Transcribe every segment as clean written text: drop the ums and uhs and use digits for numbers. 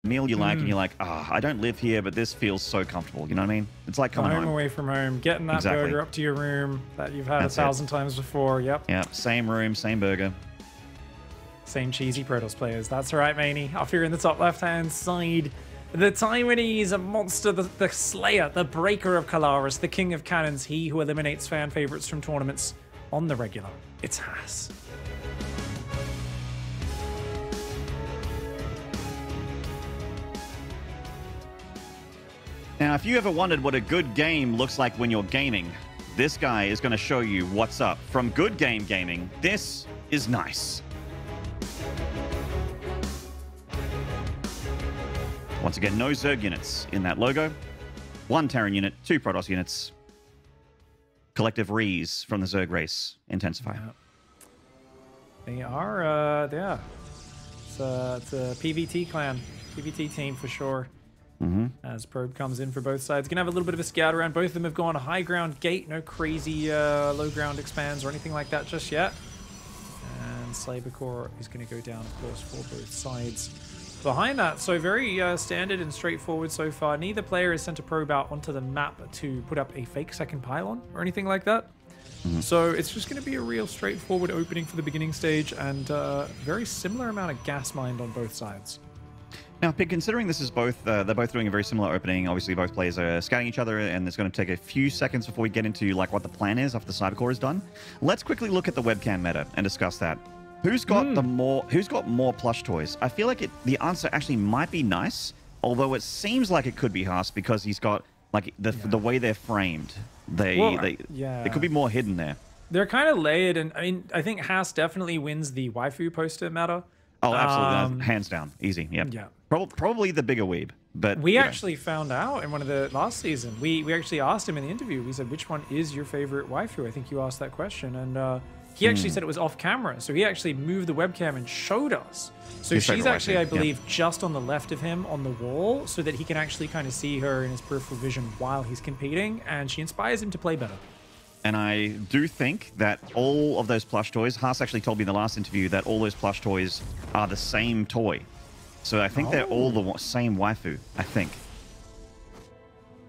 meal you like, and you're like, ah, I don't live here, but this feels so comfortable. You know what I mean? It's like coming home. Away from home, getting that burger up to your room that you've had 1,000 times before. Yep. Yeah, same room, same burger. Same cheesy Protoss players. That's right, Maney. Off here in the top left-hand side, the Taiwanese monster, the Slayer, the Breaker of Kalaris, the King of Cannons, he who eliminates fan favorites from tournaments on the regular. It's Haas. Now, if you ever wondered what a good game looks like when you're gaming, this guy is going to show you what's up. From Good Game Gaming, this is nice. Once again, no Zerg units in that logo. 1 Terran unit, 2 Protoss units. Collective Rees from the Zerg race intensify. Yeah. They are, yeah. It's a PVT clan, PVT team for sure. As probe comes in for both sides. Gonna have a little bit of a scout around. Both of them have gone high ground gate. No crazy low ground expands or anything like that just yet. And Slabercore is going to go down, of course, for both sides. Behind that, so very standard and straightforward so far. Neither player has sent a probe out onto the map to put up a fake second pylon or anything like that. So it's just going to be a real straightforward opening for the beginning stage, and very similar amount of gas mined on both sides. Now, Pig, considering this is both, they're both doing a very similar opening. Obviously, both players are scouting each other, and it's going to take a few seconds before we get into like what the plan is after the Cybercore is done. Let's quickly look at the webcam meta and discuss that. Who's got Who's got more plush toys? I feel like the answer actually might be Nice, although it seems like it could be Haas because he's got like the way they're framed. There could be more hidden there. They're kind of layered, and I mean, I think Haas definitely wins the waifu poster meta. Oh, absolutely. Hands down. Easy. Yep. Yeah. Probably the bigger weeb. But we actually found out in one of the last season. We actually asked him in the interview. We said, which one is your favorite waifu? I think you asked that question. And he actually said it was off camera. So he actually moved the webcam and showed us. So she's actually, I believe, just on the left of him on the wall so that he can actually kind of see her in his peripheral vision while he's competing. And she inspires him to play better. And I do think that all of those plush toys, Haas actually told me in the last interview that all those plush toys are the same toy. So I think they're all the same waifu, I think.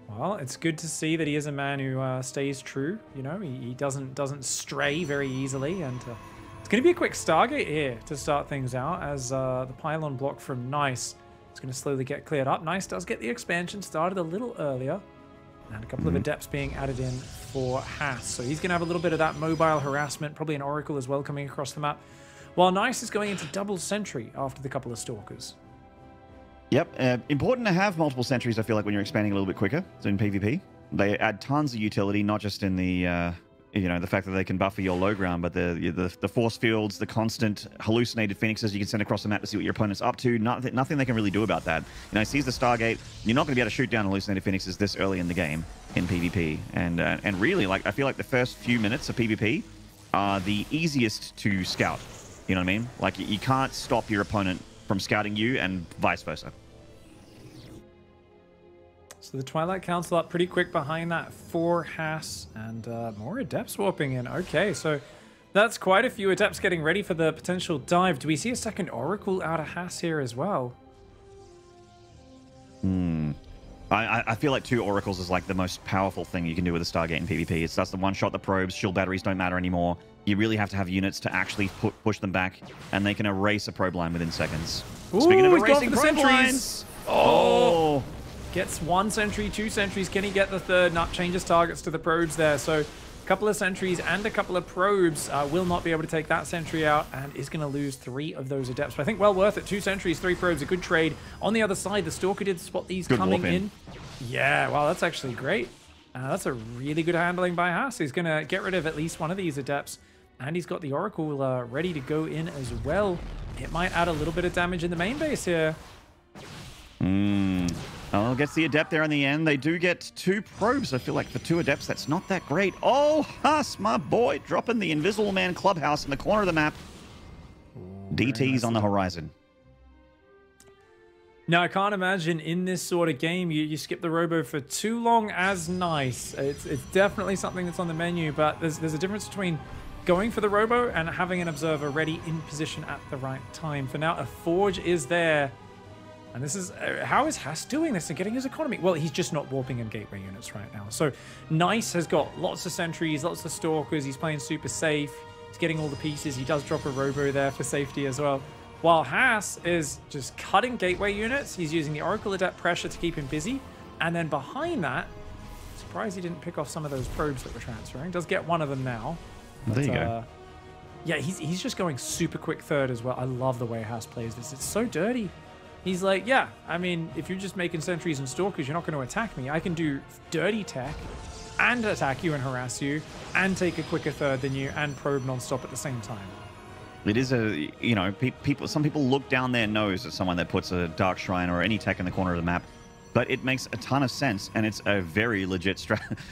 Well, it's good to see that he is a man who stays true. You know, he doesn't stray very easily. And it's going to be a quick Stargate here to start things out as the pylon block from Nice is going to slowly get cleared up. Nice does get the expansion started a little earlier. And a couple of adepts being added in for Haas. So he's going to have a little bit of that mobile harassment, probably an Oracle as well coming across the map. While Nice is going into double sentry after the couple of Stalkers. Yep. Important to have multiple sentries, I feel like, when you're expanding a little bit quicker. So in PvP, they add tons of utility, not just in the... the fact that they can buffer your low ground, but the force fields, the constant hallucinated phoenixes you can send across the map to see what your opponent's up to. Nothing they can really do about that. Sees the Stargate. You're not going to be able to shoot down hallucinated phoenixes this early in the game in PvP. And really, like, I feel like the first few minutes of PvP are the easiest to scout. You know what I mean? Like, you can't stop your opponent from scouting you, and vice versa. So the Twilight Council up pretty quick behind that for Haas, and more Adepts swapping in. Okay, so that's quite a few Adepts getting ready for the potential dive. Do we see a second Oracle out of Haas here as well? I feel like 2 Oracles is like the most powerful thing you can do with a Stargate in PvP. That's the one-shot the probes, shield batteries don't matter anymore. You really have to have units to actually push them back, and they can erase a probe line within seconds. Ooh, speaking of erasing probe lines... Oh! Gets 1 sentry, 2 sentries. Can he get the third? Not changes targets to the probes there. So a couple of sentries and a couple of probes will not be able to take that sentry out and is going to lose 3 of those adepts. But I think well worth it. 2 sentries, 3 probes, a good trade. On the other side, the Stalker did spot these coming in. Yeah, wow, that's actually great. That's a really good handling by Haas. He's going to get rid of at least one of these adepts. And he's got the Oracle ready to go in as well. It might add a little bit of damage in the main base here. Oh, gets the Adept there in the end. They do get 2 probes. I feel like for 2 Adepts, that's not that great. Oh, Haas, my boy, dropping the Invisible Man Clubhouse in the corner of the map. DT's on the horizon. Now, I can't imagine in this sort of game you skip the robo for too long as Nice. It's definitely something that's on the menu, but there's a difference between going for the robo and having an observer ready in position at the right time. For now, a Forge is there. And this is how is Haas doing this and getting his economy? Well, he's just not warping in gateway units right now. So Nice has got lots of sentries, lots of stalkers. He's playing super safe. He's getting all the pieces. He does drop a robo there for safety as well. While Haas is just cutting gateway units. He's using the Oracle Adept pressure to keep him busy. And then behind that, surprised he didn't pick off some of those probes that were transferring. Does get one of them now. But, there you go. Yeah, he's just going super quick third as well. I love the way Haas plays this. It's so dirty. He's like, yeah, I mean, if you're just making sentries and stalkers, you're not going to attack me. I can do dirty tech and attack you and harass you and take a quicker third than you and probe nonstop at the same time. It is a, you know, some people look down their nose at someone that puts a Dark Shrine or any tech in the corner of the map, but it makes a ton of sense, and it's a very legit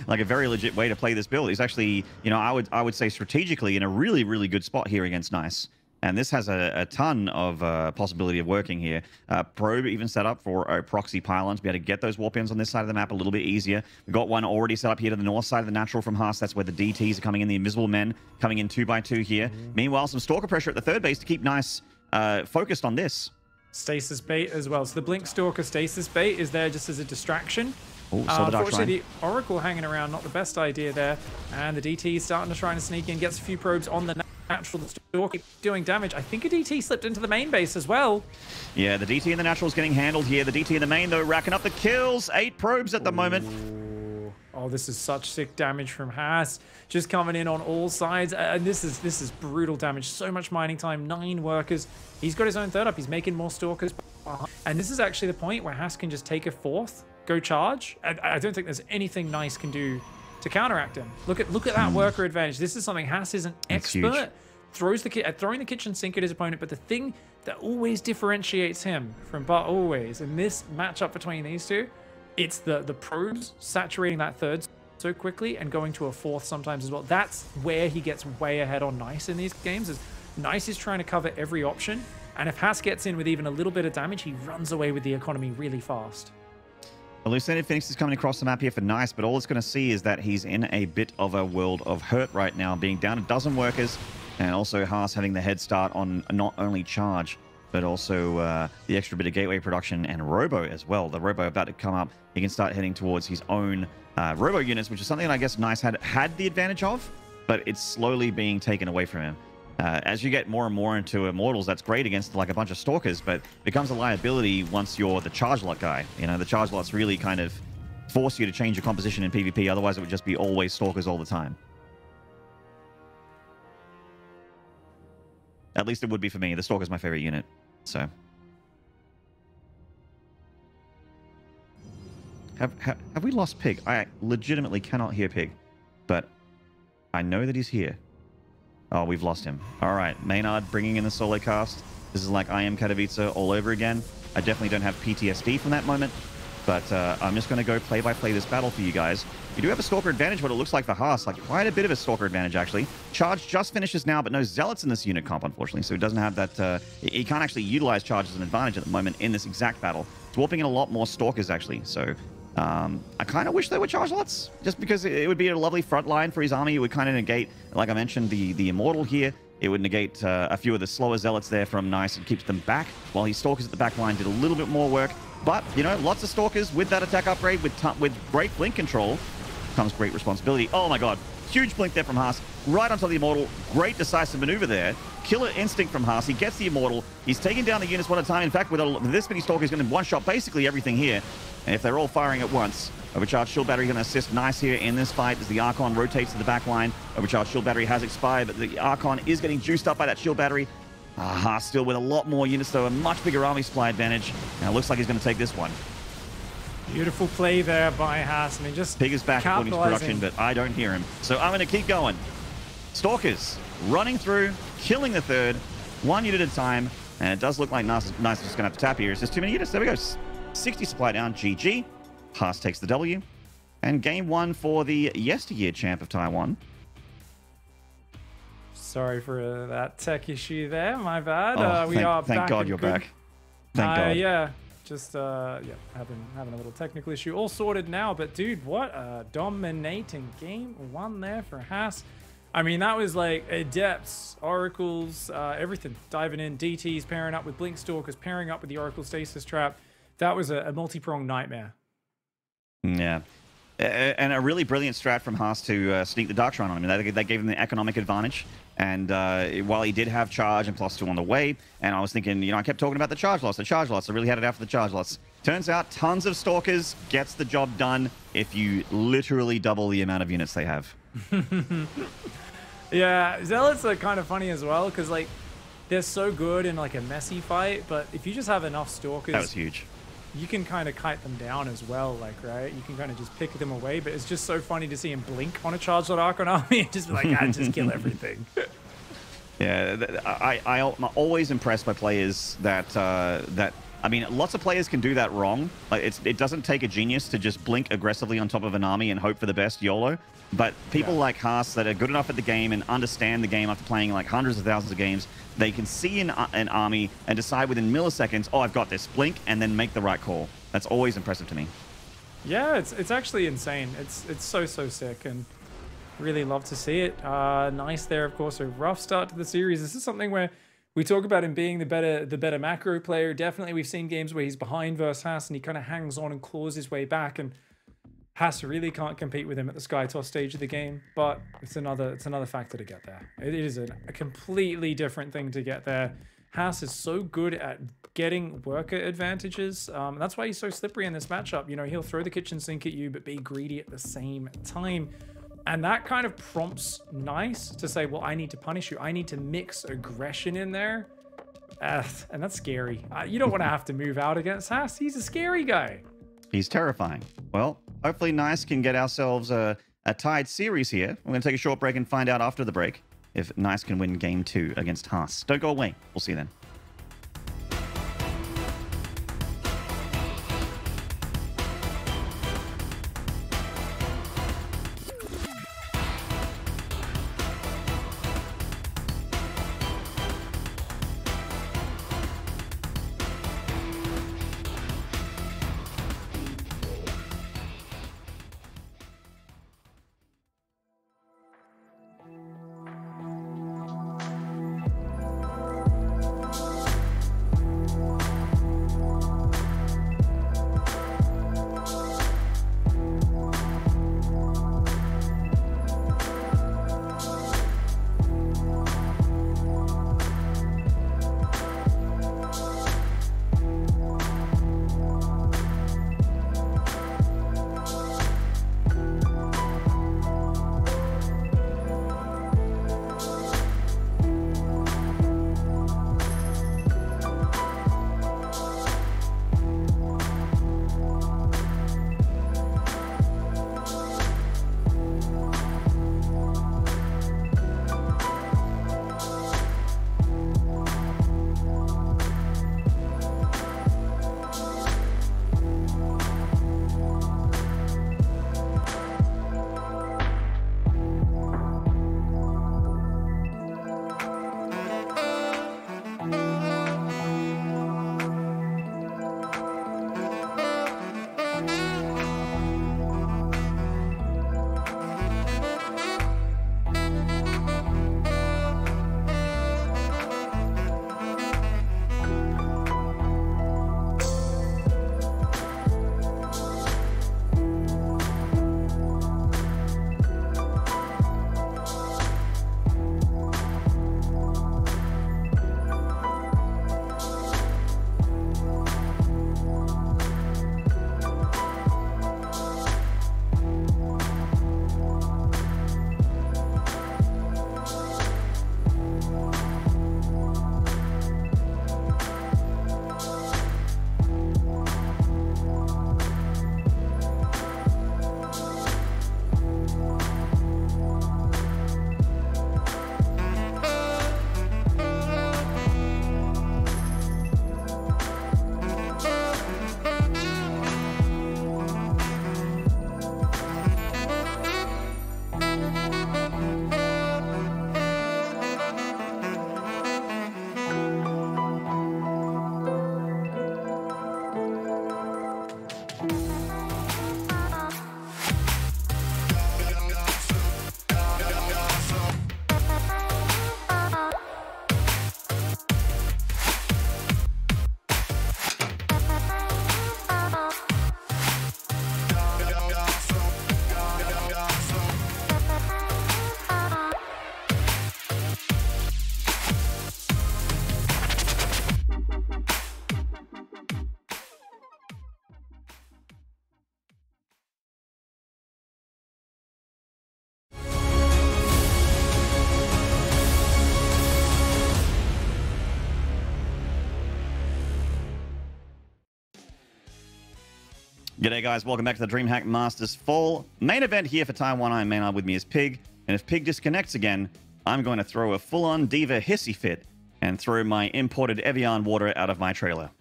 like a very legit way to play this build. It's actually, you know, I would say strategically in a really, really good spot here against Nice. And this has a ton of possibility of working here. Probe even set up for a proxy pylon to be able to get those warp ins on this side of the map a little bit easier. We've got one already set up here to the north side of the natural from Haas. That's where the DTs are coming in, the invisible men coming in 2x2 here. Meanwhile, some stalker pressure at the third base to keep Nice focused on this. Stasis bait as well. So the Blink Stalker stasis bait is there just as a distraction. Oh, saw the Dark Shrine. Unfortunately, the Oracle hanging around, not the best idea there. And the DT is starting to try and sneak in, gets a few probes on the natural. The Stalker doing damage. I think a DT slipped into the main base as well. Yeah, the DT in the natural is getting handled here. The DT in the main, though, racking up the kills. 8 probes at the moment. Oh, this is such sick damage from Haas. Just coming in on all sides. And this is brutal damage. So much mining time. 9 workers. He's got his own third up. He's making more stalkers. And this is actually the point where Haas can just take a fourth, go charge. I don't think there's anything Nice can do to counteract him. Look at that worker advantage. This is something Haas isn't expert. Throwing the kitchen sink at his opponent, but the thing that always differentiates him from always in this matchup between these two, it's the probes saturating that third so quickly and going to a fourth sometimes as well. That's where he gets way ahead on Nice in these games. Is Nice is trying to cover every option, and if Haas gets in with even a little bit of damage, he runs away with the economy really fast. Well, Lucided Phoenix is coming across the map here for Nice, but all it's going to see is that he's in a bit of a world of hurt right now, being down a dozen workers, and also Haas having the head start on not only charge, but also the extra bit of gateway production and robo as well. The robo about to come up. He can start heading towards his own robo units, which is something that I guess Nice had the advantage of, but it's slowly being taken away from him. As you get more and more into Immortals, that's great against like a bunch of stalkers, but it becomes a liability once you're the charge lot guy. You know, the charge lots really kind of force you to change your composition in PvP. Otherwise, it would just be always stalkers all the time. At least it would be for me. The Stalker's my favorite unit, so. Have we lost Pig? I legitimately cannot hear Pig, but I know that he's here. Oh, we've lost him. All right, Maynard bringing in the solo cast. This is like I Am Katowice all over again. I definitely don't have PTSD from that moment, but I'm just going to go play-by-play this battle for you guys. You do have a Stalker advantage, what it looks like for Haas, like quite a bit of a Stalker advantage, actually. Charge just finishes now, but no Zealots in this unit comp, unfortunately, so he doesn't have that... he can't actually utilize Charge as an advantage at the moment in this exact battle. It's warping in a lot more Stalkers, actually, so... I kind of wish there were charge lots, just because it would be a lovely front line for his army. It would kind of negate, like I mentioned, the Immortal here. It would negate a few of the slower Zealots there from Nice and keeps them back, while his Stalkers at the back line did a little bit more work. But, you know, lots of Stalkers with that attack upgrade, with great blink control, comes great responsibility. Oh my god, huge blink there from Haas, right onto the Immortal. Great decisive maneuver there. Killer instinct from Haas. He gets the Immortal. He's taking down the units one at a time. In fact, with this many Stalkers, he's going to one-shot basically everything here. And if they're all firing at once, Overcharged Shield Battery going to assist Nice here in this fight as the Archon rotates to the back line. Overcharged Shield Battery has expired, but the Archon is getting juiced up by that Shield Battery. Haas still with a lot more units, though, a much bigger army supply advantage. Now it looks like he's going to take this one. Beautiful play there by Haas. I mean, just Pig is back according to production, but I don't hear him. So I'm going to keep going. Stalkers running through, killing the third, one unit at a time. And it does look like Nice is just going to have to tap here. It's just too many units. There we go. 60 supply down. GG. Haas takes the W. And game 1 for the yesteryear champ of Taiwan. Sorry for that tech issue there. My bad. Oh, we are thank back. God you're back. Thank God. Yeah. Just having a little technical issue. All sorted now, but dude, what a dominating game 1 there for Haas. I mean, that was like Adepts, Oracles, everything diving in. DTs pairing up with Blink Stalkers, pairing up with the Oracle Stasis Trap. That was a multi-pronged nightmare. Yeah. And a really brilliant strat from Haas to sneak the Dark Shrine on him. That gave him the economic advantage. And while he did have charge and +2 on the way, and I was thinking, you know, I kept talking about the charge loss. I really had it out for the charge loss. Turns out tons of Stalkers gets the job done if you literally double the amount of units they have. Yeah, Zealots are kind of funny as well, because, like, they're so good in, like, a messy fight, but if you just have enough Stalkers... That was huge. You can kind of kite them down as well, like, right? You can kind of just pick them away, but it's just so funny to see him blink on a charged Archon army and just be like, ah, just kill everything. Yeah, I'm always impressed by players that, I mean, lots of players can do that wrong. Like, it doesn't take a genius to just blink aggressively on top of an army and hope for the best YOLO. But people like Haas that are good enough at the game and understand the game after playing like hundreds of thousands of games, they can see an army and decide within milliseconds, oh, I've got this, blink, and then make the right call. That's always impressive to me. Yeah, it's actually insane. It's so sick, and really love to see it. Nice there, of course. A rough start to the series. This is something where we talk about him being the better macro player. Definitely, we've seen games where he's behind versus Haas, and he kind of hangs on and claws his way back, and Haas really can't compete with him at the Sky Toss stage of the game, but it's another factor to get there. It is a completely different thing to get there. Haas is so good at getting worker advantages. That's why he's so slippery in this matchup. You know, he'll throw the kitchen sink at you, but be greedy at the same time. And that kind of prompts Nice to say, well, I need to punish you. I need to mix aggression in there. And that's scary. You don't want to have to move out against Haas. He's a scary guy. He's terrifying. Well, hopefully Nice can get ourselves a tied series here. We're going to take a short break and find out after the break if Nice can win Game 2 against Haas. Don't go away. We'll see you then. G'day guys, welcome back to the DreamHack Masters Fall main event here for Taiwan. I'm Maynard, with me is Pig, and if Pig disconnects again, I'm going to throw a full-on diva hissy fit and throw my imported Evian water out of my trailer.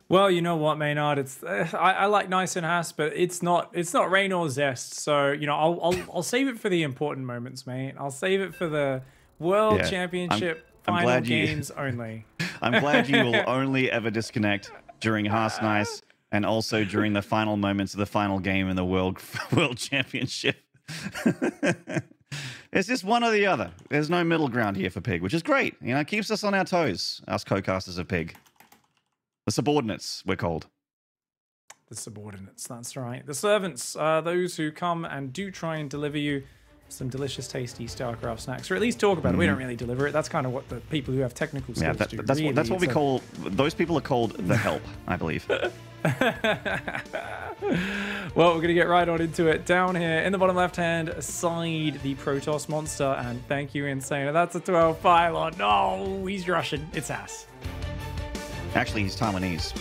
Well, you know what, Maynard? It's I like nice and Haas, but it's not rain or zest. So you know, I'll save it for the important moments, mate. I'll save it for the World Championship final games only. I'm glad you will only ever disconnect during Haas Nice. And also during the final moments of the final game in the World Championship. It's just one or the other. There's no middle ground here for Pig, which is great. You know, it keeps us on our toes, us co-casters of Pig. The subordinates, we're called. The subordinates, that's right. The servants are those who come and do try and deliver you some delicious, tasty StarCraft snacks, or at least talk about it. We don't really deliver it. That's kind of what the people who have technical skills do. That's what we call, those people are called the help, I believe. Well, we're going to get right on into it. Down here in the bottom left-hand side, the Protoss monster, and thank you, Insane. That's a 12 pylon. No, he's Russian. It's ass. Actually, he's Taiwanese.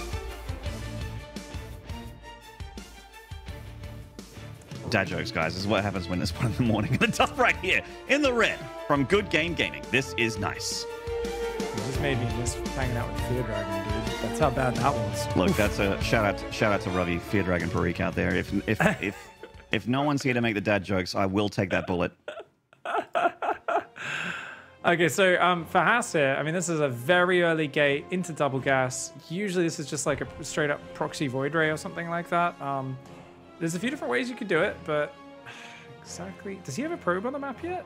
Dad jokes, guys. This is what happens when it's 1 in the morning. And the top right here in the red from Good Game Gaming. This is nice. You just made me miss hanging out with Fear Dragon, dude. That's how bad that was. Look, that's a shout out to Ravi, Fear Dragon Parik out there. If no one's here to make the dad jokes, I will take that bullet. Okay, so for Haas here, I mean, this is a very early gate into double gas. Usually this is just like a straight up proxy Void Ray or something like that. There's a few different ways you could do it, but exactly. Does he have a probe on the map yet?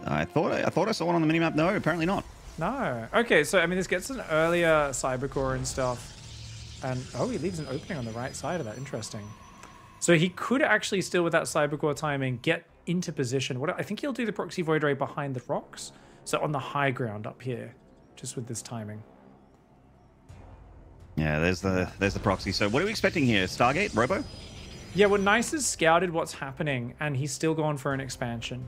I thought I saw one on the minimap. No, apparently not. No. Okay, so I mean, this gets an earlier Cybercore and stuff, and oh, he leaves an opening on the right side of that. Interesting. So he could actually still, with that Cybercore timing, get into position. What I think he'll do the proxy Void Ray behind the rocks, so on the high ground up here, just with this timing. Yeah, there's the proxy. So what are we expecting here? Stargate, Robo? Yeah, well, Nice has scouted what's happening, and he's still gone for an expansion.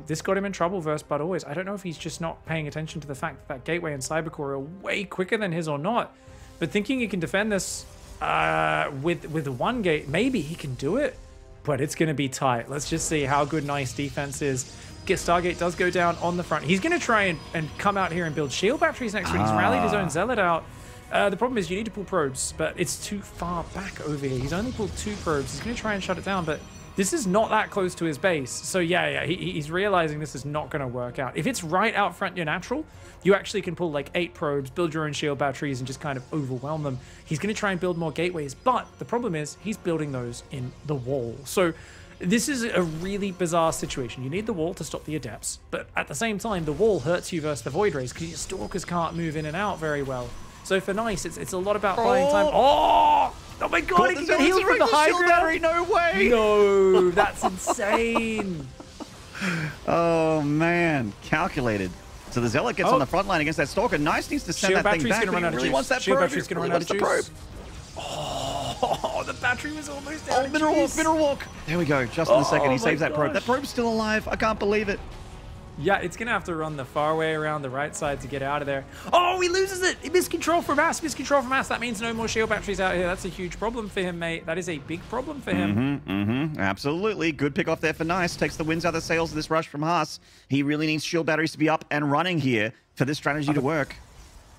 This got him in trouble versus But Always. I don't know if he's just not paying attention to the fact that Gateway and Cybercore are way quicker than his or not. But thinking he can defend this with one gate, maybe he can do it, but it's going to be tight. Let's just see how good Nice defense is. Stargate does go down on the front. He's going to try and come out here and build shield batteries next week. He's rallied his own Zealot out. The problem is you need to pull probes, but it's too far back over here. He's only pulled 2 probes. He's going to try and shut it down, but this is not that close to his base. So yeah, he's realizing this is not going to work out. If it's right out front your natural, you actually can pull like 8 probes, build your own shield batteries, and just kind of overwhelm them. He's going to try and build more gateways, but the problem is he's building those in the wall. So this is a really bizarre situation. You need the wall to stop the Adepts, but at the same time, the wall hurts you versus the Void Rays because your Stalkers can't move in and out very well. So for Nice, it's a lot about buying time. Oh my god, he can get healed from the high ground. No way. No, that's insane. Oh man, calculated. So the Zealot gets on the front line against that Stalker. Nice needs to send that thing back. Gonna run out of really juice. Wants that Shield probe. battery's gonna run out of juice. Oh, the battery was almost out of juice. Mineral walk. There we go. Just in a second, he saves that probe. That probe's still alive. I can't believe it. Yeah, it's going to have to run the far way around the right side to get out of there. Oh, he loses it. He missed control from Mass. That means no more shield batteries out here. That's a huge problem for him, mate. That is a big problem for him. Absolutely. Good pick off there for Nice. Takes the wins out of the sails of this rush from Haas. He really needs shield batteries to be up and running here for this strategy to work.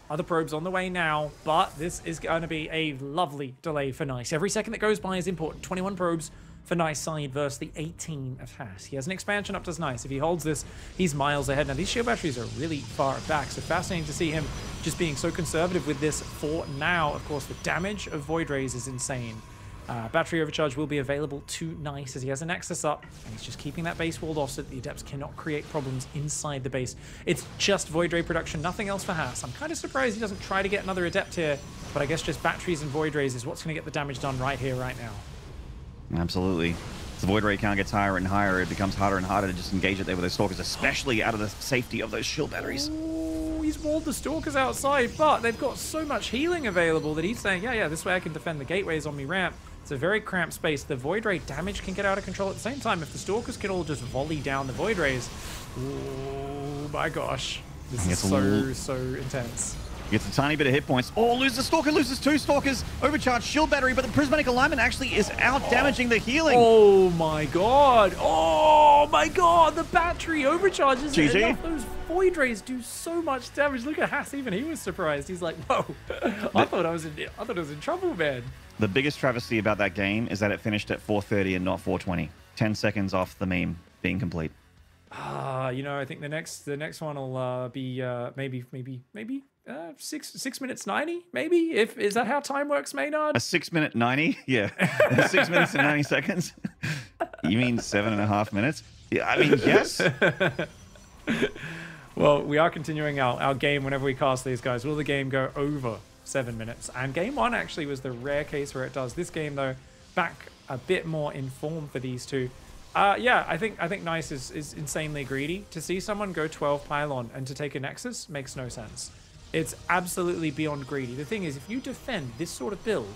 Other probes on the way now, but this is going to be a lovely delay for Nice. Every second that goes by is important. 21 probes for Nice side versus the 18 of Haas. He has an expansion up to Nice. If he holds this, he's miles ahead. Now, these shield batteries are really far back, so fascinating to see him just being so conservative with this for now. Of course, the damage of Void Rays is insane. Battery overcharge will be available to Nice as he has a Nexus up, and he's just keeping that base walled off so that the Adepts cannot create problems inside the base. It's just Void Ray production, nothing else for Haas. I'm kind of surprised he doesn't try to get another Adept here, but I guess just batteries and Void Rays is what's going to get the damage done right here, right now. Absolutely. As the Void Ray count gets higher and higher, it becomes harder and harder to just engage it there with those Stalkers, especially out of the safety of those shield batteries. Oh, he's walled the Stalkers outside, but they've got so much healing available that he's saying, yeah, this way I can defend the gateways on me ramp. It's a very cramped space. The Void Ray damage can get out of control at the same time. If the Stalkers can all just volley down the Void Rays, oh my gosh. This is so intense. Gets a tiny bit of hit points. Oh, loses Stalker, loses 2 Stalkers. Overcharged shield battery, but the prismatic alignment actually is out damaging the healing. Oh my god. Oh my god. The battery overcharges GG. enough. Those void rays do so much damage. Look at Haas. Even he was surprised. He's like, whoa. I thought I was in trouble, man. The biggest travesty about that game is that it finished at 4:30 and not 4:20. 10 seconds off the meme being complete. You know, I think the next one will be maybe 6 minutes 90. Maybe is that how time works, Maynard? A 6 minute 90? Yeah. 6 minutes and 90 seconds. You mean 7.5 minutes? Yeah, I mean, yes. Well, we are continuing our game whenever we cast these guys. Will the game go over 7 minutes? And game 1 actually was the rare case where it does. This game, though, back a bit more in form for these two. Yeah, I think Nice is insanely greedy. To see someone go 12 pylon and to take a Nexus makes no sense. It's absolutely beyond greedy. The thing is, if you defend this sort of build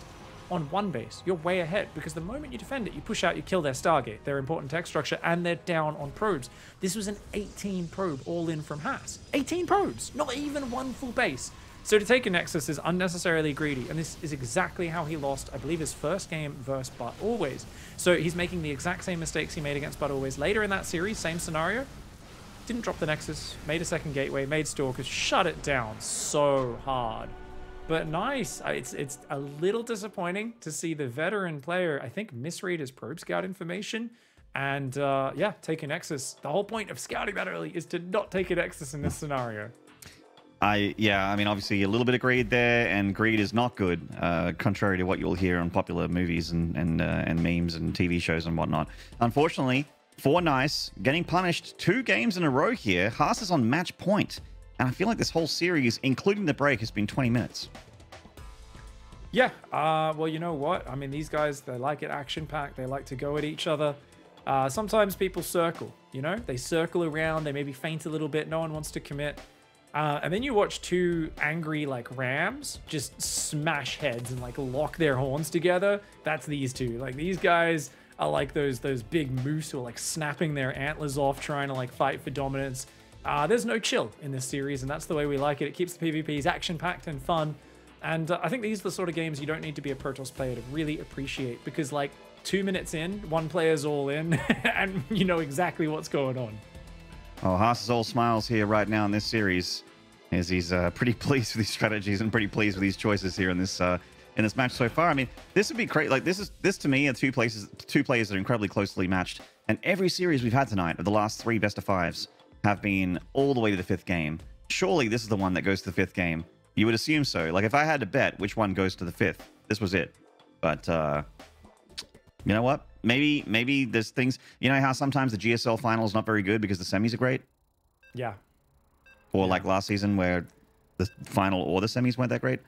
on one base, you're way ahead, because the moment you defend it, you push out, you kill their Stargate, their important tech structure, and they're down on probes. This was an 18 probe all in from Haas. 18 probes, not even one full base. So to take a Nexus is unnecessarily greedy, and this is exactly how he lost, I believe, his first game versus But Always. So he's making the exact same mistakes he made against But Always. Later in that series, same scenario, didn't drop the Nexus, made a second gateway, made Stalkers, shut it down so hard. But Nice, it's a little disappointing to see the veteran player, I think, misread his probe scout information, and yeah, take a Nexus. The whole point of scouting that early is to not take a Nexus in this scenario. Yeah, I mean, obviously a little bit of greed there, and greed is not good, contrary to what you'll hear on popular movies and memes and TV shows and whatnot. Unfortunately, for Nice, getting punished 2 games in a row here, Haas is on match point, and I feel like this whole series, including the break, has been 20 minutes. Yeah, well, you know what? I mean, these guys, they like it action-packed. They like to go at each other. Sometimes people circle, you know? They circle around. They maybe feint a little bit. No one wants to commit. And then you watch 2 angry, like, rams just smash heads and, like, lock their horns together. That's these 2. Like, these guys are like those big moose who are, like, snapping their antlers off, trying to, like, fight for dominance. There's no chill in this series, and that's the way we like it. It keeps the PvPs action-packed and fun. And I think these are the sort of games you don't need to be a Protoss player to really appreciate, because, like, 2 minutes in, one player's all in, and you know exactly what's going on. Oh, Haas is all smiles here right now in this series, as he's pretty pleased with these strategies and pretty pleased with these choices here in this match so far. I mean, this would be great. Like, this to me are two players that are incredibly closely matched, and every series we've had tonight of the last 3 best-of-5s have been all the way to the 5th game. Surely this is the one that goes to the 5th game. You would assume so. Like, if I had to bet which one goes to the 5th, this was it. But you know what? Maybe there's things. You know how sometimes the GSL final is not very good because the semis are great? Yeah. Or like last season where the final or the semis weren't that great?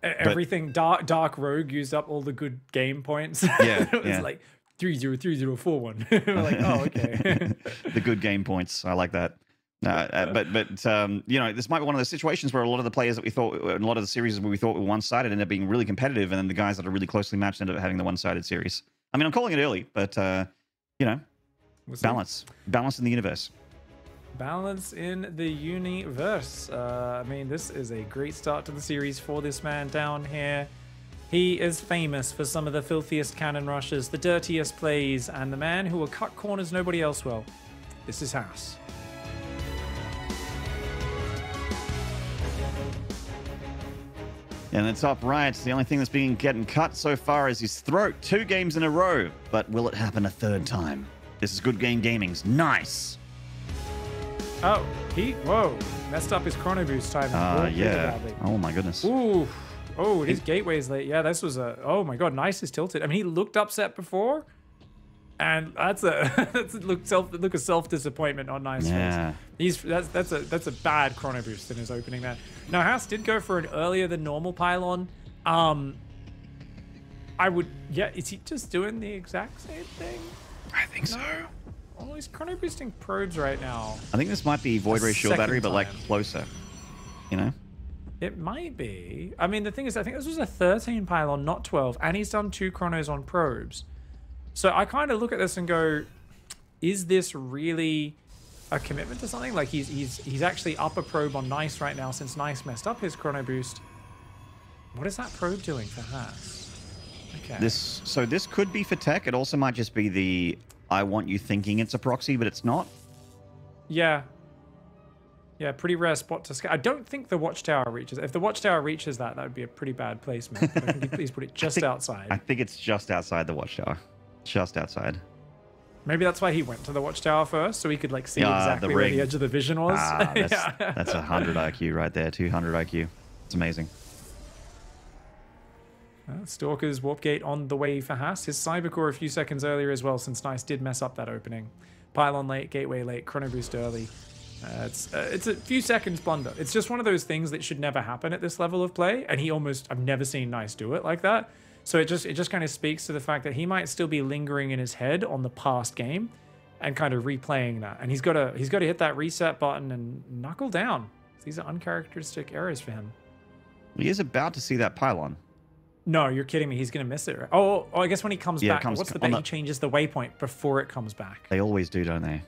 Everything. Dark Rogue used up all the good game points. Yeah. It was like 3-0-3-0-4-1. We're like, oh, okay. The good game points. I like that. But you know, this might be one of those situations where a lot of the players that we thought, a lot of the series where we thought were one-sided, ended up being really competitive, and then the guys that are really closely matched ended up having the one-sided series. I mean, I'm calling it early, but you know, balance in the universe. Balance in the universe. I mean, this is a great start to the series for this man down here. He is famous for some of the filthiest cannon rushes, the dirtiest plays, and the man who will cut corners nobody else will. This is Haas. And the top right, the only thing that's been getting cut so far is his throat. 2 games in a row. But will it happen a 3rd time? This is Good Game Gaming's Nice. Oh, whoa, messed up his chrono boost timing. Yeah. Oh my goodness. Ooh. Oh, his gateway's late. Yeah, this was oh my god, Nice is tilted. I mean, he looked upset before, and that's a look of self-disappointment on Nice's face. That's a bad chrono boost in his opening there. Now, Haas did go for an earlier than normal pylon. Is he just doing the exact same thing? I think so. Oh, he's chrono boosting probes right now. I think this might be Void Ray Shield Battery, but like closer, you know? It might be. I mean, the thing is, I think this was a 13 pylon, not 12, and he's done 2 chronos on probes. So I kind of look at this and go, is this really a commitment to something. Like he's actually up a probe on Nice right now since Nice messed up his chrono boost. What is that probe doing for Haas? Okay. So this could be for tech. It also might just be the I want you thinking it's a proxy, but it's not. Yeah. Yeah, pretty rare spot to scale. I don't think the watchtower reaches. If the watchtower reaches that would be a pretty bad placement. But can you please put it just outside? I think it's just outside the watchtower. Just outside. Maybe that's why he went to the watchtower first, so he could like see exactly where the edge of the vision was. That's 100 IQ right there, 200 IQ. It's amazing. Stalker's warp gate on the way for Haas. His Cybercore a few seconds earlier as well, since Nice did mess up that opening. Pylon late, gateway late, chrono boost early. It's a few seconds blunder. It's just one of those things that should never happen at this level of play, and I've never seen Nice do it like that. So it just kind of speaks to the fact that he might still be lingering in his head on the past game and kind of replaying that. And he's got to hit that reset button and knuckle down. These are uncharacteristic errors for him. He is about to see that pylon. No, you're kidding me. He's going to miss it. Right? Oh, I guess when he comes back. What's the bit? He changes the waypoint before it comes back. They always do, don't they?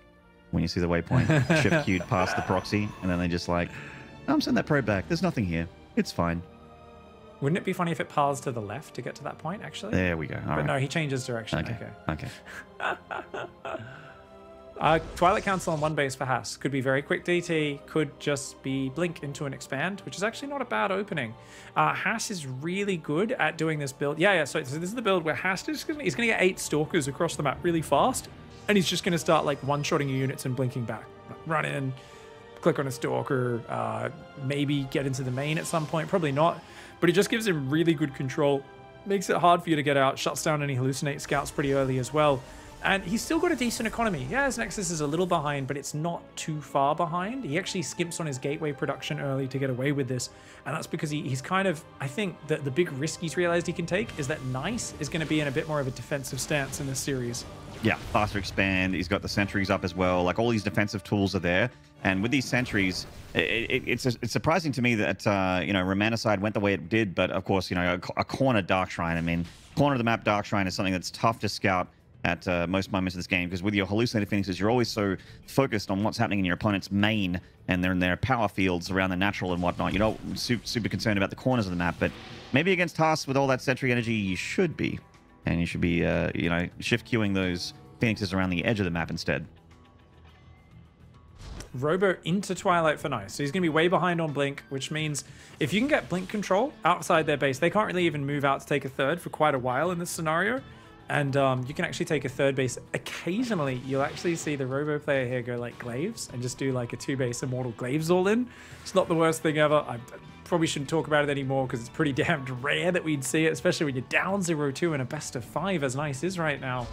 When you see the waypoint, shift queued past the proxy, and then they just like, oh, I'm sending that probe back. There's nothing here. It's fine. Wouldn't it be funny if it paths to the left to get to that point, actually? There we go. All right. No, he changes direction. Okay. Twilight Council on one base for Haas. Could be very quick DT. Could just be blink into an expand, which is actually not a bad opening. Haas is really good at doing this build. Yeah. So this is the build where Haas he's going to get 8 stalkers across the map really fast, and he's just going to start like one-shotting your units and blinking back. Run in, click on a stalker, maybe get into the main at some point. Probably not. But it just gives him really good control. Makes it hard for you to get out. Shuts down any hallucinate scouts pretty early as well. And he's still got a decent economy. Yeah, his Nexus is a little behind, but it's not too far behind. He actually skimps on his gateway production early to get away with this. And that's because he's kind of, I think that the big risk he's realized he can take is that Nice is going to be in a bit more of a defensive stance in this series. Yeah, faster expand. He's got the sentries up as well. Like all these defensive tools are there. And with these sentries, it's surprising to me that, Romanicide went the way it did. But of course, a corner Dark Shrine. I mean, corner of the map Dark Shrine is something that's tough to scout at most moments of this game, because with your hallucinated phoenixes, you're always so focused on what's happening in your opponent's main and they're in their power fields around the natural and whatnot. You're not super concerned about the corners of the map, but maybe against Haas with all that sentry energy, you should be. And you should be, shift queuing those phoenixes around the edge of the map instead. Robo into Twilight for Nice. So he's going to be way behind on Blink, which means if you can get Blink control outside their base, they can't really even move out to take a third for quite a while in this scenario. And you can actually take a third base. Occasionally, you'll actually see the Robo player here go like Glaives and just do like a 2-base Immortal Glaives all in. It's not the worst thing ever. I probably shouldn't talk about it anymore because it's pretty damned rare that we'd see it, especially when you're down 0-2 in a best of 5 as Nice is right now.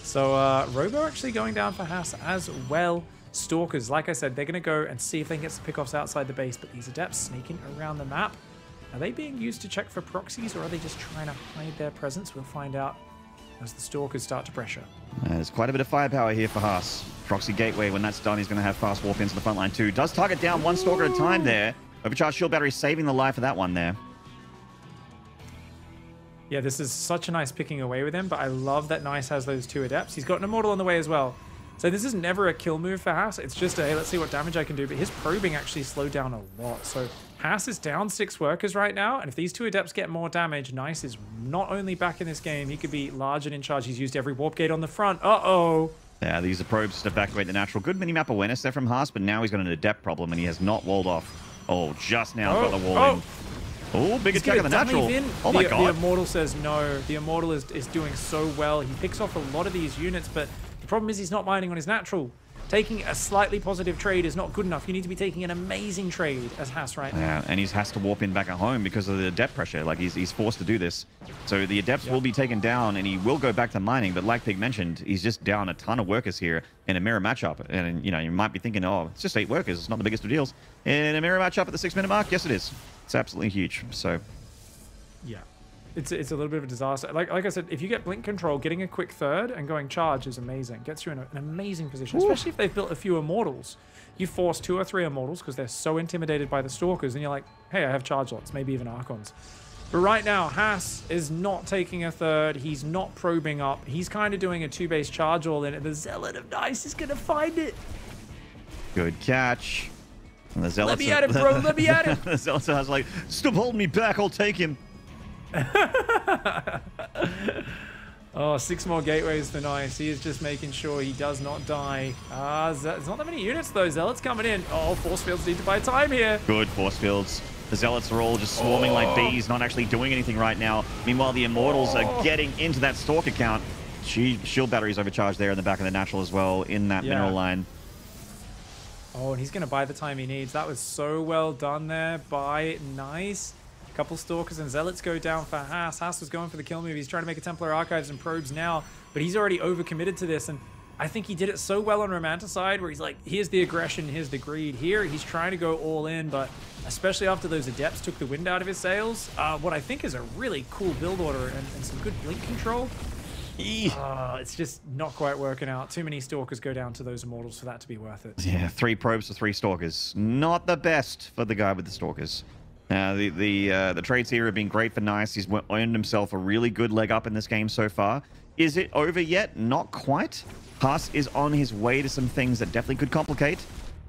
So Robo actually going down for Haas as well. Stalkers, like I said, they're going to go and see if they can get some pickoffs outside the base, but these Adepts sneaking around the map. Are they being used to check for proxies, or are they just trying to hide their presence? We'll find out as the Stalkers start to pressure. There's quite a bit of firepower here for Haas. Proxy Gateway, when that's done, he's going to have fast warp into the front line too. Does target down one Stalker at a time there. Overcharged shield battery saving the life of that one there. Yeah, this is such a nice picking away with him, but I love that Nice has those 2 Adepts. He's got an Immortal on the way as well. So this is never a kill move for Haas. It's just a, hey, let's see what damage I can do. But his probing actually slowed down a lot. So Haas is down 6 workers right now. And if these 2 Adepts get more damage, Nice is not only back in this game, he could be large and in charge. He's used every warp gate on the front. Uh-oh. Yeah, these are probes to evacuate the natural. Good minimap awareness there from Haas, but now he's got an Adept problem and he has not walled off. Oh, just now got the wall in. Oh, big attack on the natural. Oh my god. The Immortal says no. The Immortal is doing so well. He picks off a lot of these units, but the problem is he's not mining on his natural. Taking a slightly positive trade is not good enough. You need to be taking an amazing trade as Haas right now. Yeah, and he has to warp in back at home because of the Adept pressure. Like, he's forced to do this. So the Adepts will be taken down, and he will go back to mining. But like Pig mentioned, he's just down a ton of workers here in a mirror matchup. And, you might be thinking, oh, it's just 8 workers. It's not the biggest of deals. In a mirror matchup at the 6-minute mark, yes, it is. It's absolutely huge. So, yeah. It's a little bit of a disaster. Like I said, if you get blink control, getting a quick third and going charge is amazing. Gets you in an amazing position, especially if they've built a few Immortals. You force 2 or 3 Immortals because they're so intimidated by the Stalkers, and you're like, hey, I have charge lots, maybe even Archons. But right now, Haas is not taking a third. He's not probing up. He's kind of doing a 2-base charge all in, and the Zealot of Nice is going to find it. Good catch. And the Zealots Let me at him, bro. Let me at him. The Zealots are like, stop holding me back. I'll take him. Oh, 6 more gateways for Nice. He is just making sure he does not die. There's not that many units, though. Zealots coming in. Oh, force fields need to buy time here. Good force fields. The Zealots are all just swarming like bees, not actually doing anything right now. Meanwhile, the Immortals are getting into that Stalker count. Shield batteries overcharged there in the back of the Natural as well in that mineral line. Oh, and he's going to buy the time he needs. That was so well done there by Nice. A couple Stalkers and Zealots go down for Haas. Haas was going for the kill move. He's trying to make a Templar Archives and Probes now, but he's already overcommitted to this. And I think he did it so well on Romanticide, where he's like, here's the aggression, here's the greed. Here, he's trying to go all in, but especially after those Adepts took the wind out of his sails, what I think is a really cool build order and some good blink control. It's just not quite working out. Too many Stalkers go down to those Immortals for that to be worth it. Yeah, 3 Probes for 3 Stalkers. Not the best for the guy with the Stalkers. The trades here have been great for Nice. He's earned himself a really good leg up in this game so far. Is it over yet? Not quite. Haas is on his way to some things that definitely could complicate.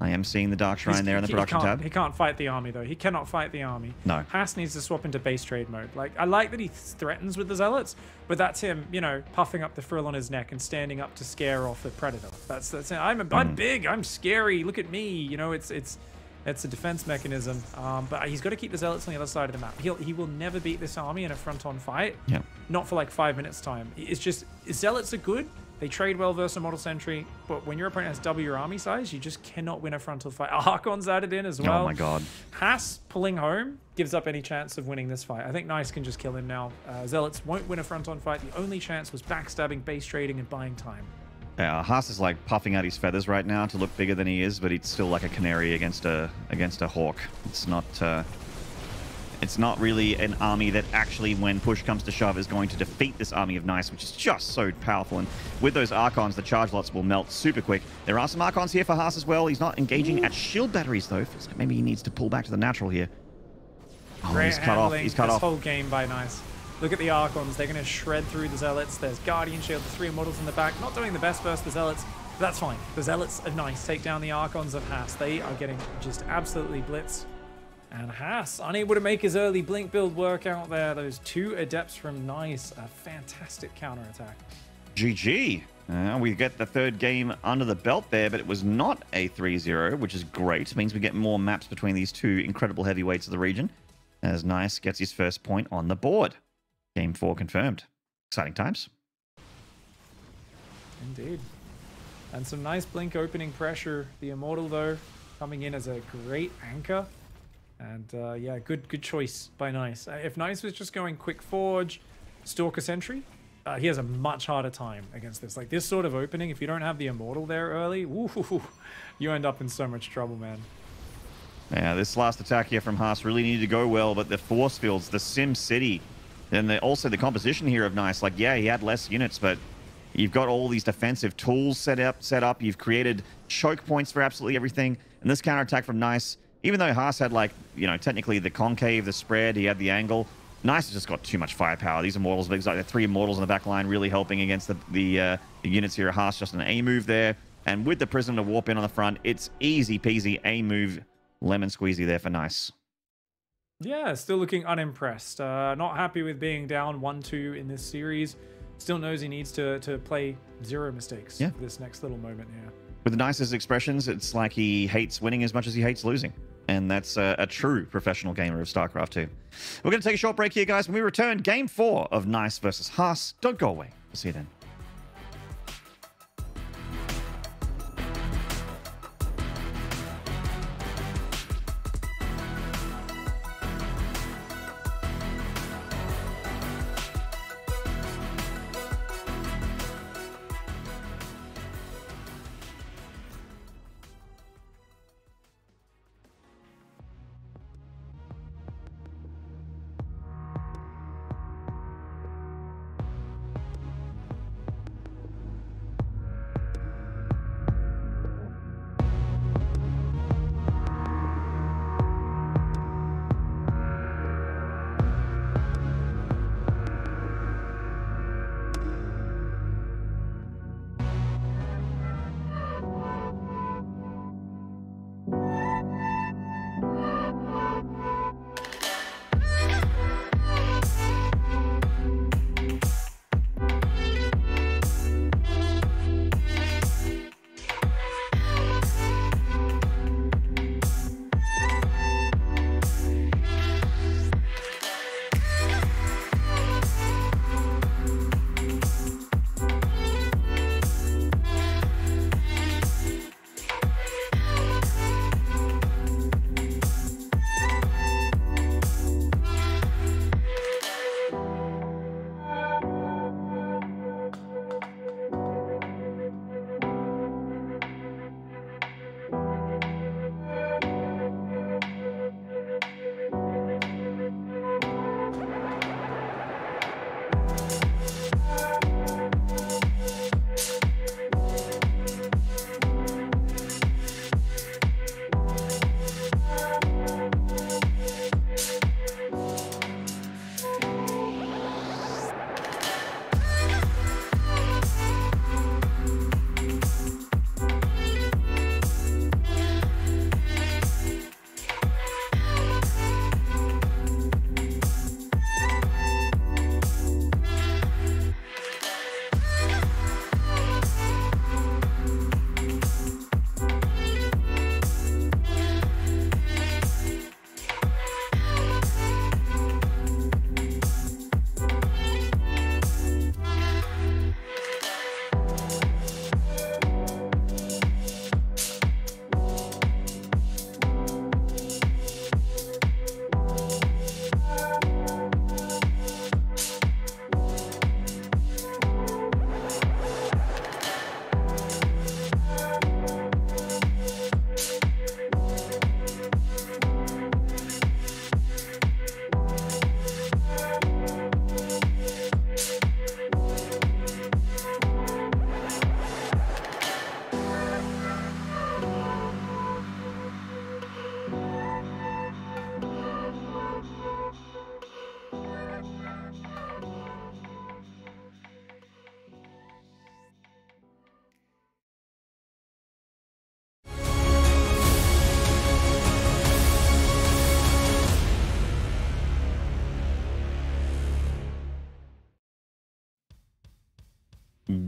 I am seeing the Dark Shrine there in the production tab. He can't fight the army, though. He cannot fight the army. No. Haas needs to swap into base trade mode. Like, I like that he threatens with the Zealots, but that's him, you know, puffing up the frill on his neck and standing up to scare off the Predator. That's it. I'm big. I'm scary. Look at me. You know, it's a defense mechanism. But he's got to keep the Zealots on the other side of the map. He will never beat this army in a front-on fight. Yeah. Not for like 5 minutes time. It's just, Zealots are good. They trade well versus a Model Sentry, but when your opponent has double your army size, you just cannot win a frontal fight. Archon's added in as well. Oh my god. Haas pulling home gives up any chance of winning this fight. I think Nice can just kill him now. Zealots won't win a front-on fight. The only chance was backstabbing, base trading, and buying time. Yeah, Haas is like puffing out his feathers right now to look bigger than he is, but he's still like a canary against a hawk. It's not really an army that actually, when push comes to shove, is going to defeat this army of Nice, which is just so powerful. And with those Archons, the charge lots will melt super quick. There are some Archons here for Haas as well. He's not engaging at shield batteries, though. Feels like maybe he needs to pull back to the natural here. Oh, he's cut off. He's cut off. This whole game by Nice. Look at the Archons. They're going to shred through the Zealots. There's Guardian Shield, the 3 Immortals in the back. Not doing the best versus the Zealots, but that's fine. The Zealots are Nice. Take down the Archons of Haas. They are getting just absolutely blitzed. And Haas, unable to make his early blink build work out there. Those 2 Adepts from Nice. A fantastic counterattack. GG. We get the 3rd game under the belt there, but it was not a 3-0, which is great. It means we get more maps between these 2 incredible heavyweights of the region, as Nice gets his first point on the board. Game 4 confirmed. Exciting times. Indeed. And some nice blink opening pressure. The Immortal, though, coming in as a great anchor. And yeah, good choice by Nice. If Nice was just going quick forge, Stalker Sentry, he has a much harder time against this. Like this sort of opening, if you don't have the Immortal there early, woo, you end up in so much trouble, man. Yeah, this last attack here from Haas really needed to go well, but the force fields, the Sim City, and also the composition here of Nice. Like, yeah, he had less units, but you've got all these defensive tools set up. You've created choke points for absolutely everything. And this counterattack from Nice, even though Haas had, like, you know, technically the concave, the spread, he had the angle, Nice has just got too much firepower. These Immortals, like the 3 Immortals in the back line really helping against the units here. Haas just an A move there. And with the Prism to warp in on the front, it's easy peasy A move, lemon squeezy there for Nice. Yeah, still looking unimpressed. Not happy with being down 1-2 in this series. Still knows he needs to play 0 mistakes for this next little moment here. With the nicest expressions, it's like he hates winning as much as he hates losing. And that's a true professional gamer of StarCraft 2. We're going to take a short break here, guys. When we return, Game 4 of Nice versus Haas. Don't go away. We'll see you then.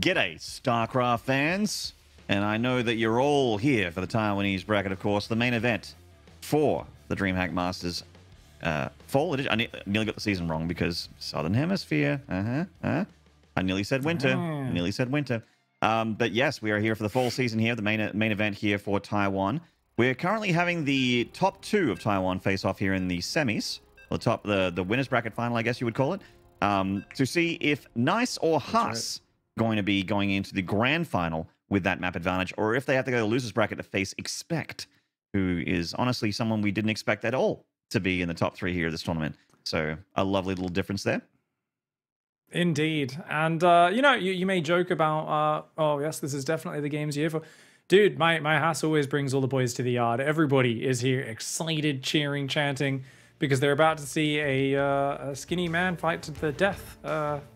G'day, StarCraft fans. And I know that you're all here for the Taiwanese bracket, of course, the main event for the DreamHack Masters Fall Edition. I nearly got the season wrong because Southern Hemisphere. I nearly said winter. I nearly said winter. But yes, we are here for the fall season here, the main event here for Taiwan. We're currently having the top two of Taiwan face off here in the semis, the winners bracket final, I guess you would call it, to see if Nice or Haas going to be going into the grand final with that map advantage, or if they have to go to the losers bracket to face Expect, who is honestly someone we didn't expect at all to be in the top three here of this tournament. So a lovely little difference there. Indeed. And, you know, you may joke about, oh, yes, this is definitely the game's year for... Dude, my Haas always brings all the boys to the yard. Everybody is here excited, cheering, chanting, because they're about to see a skinny man fight to the death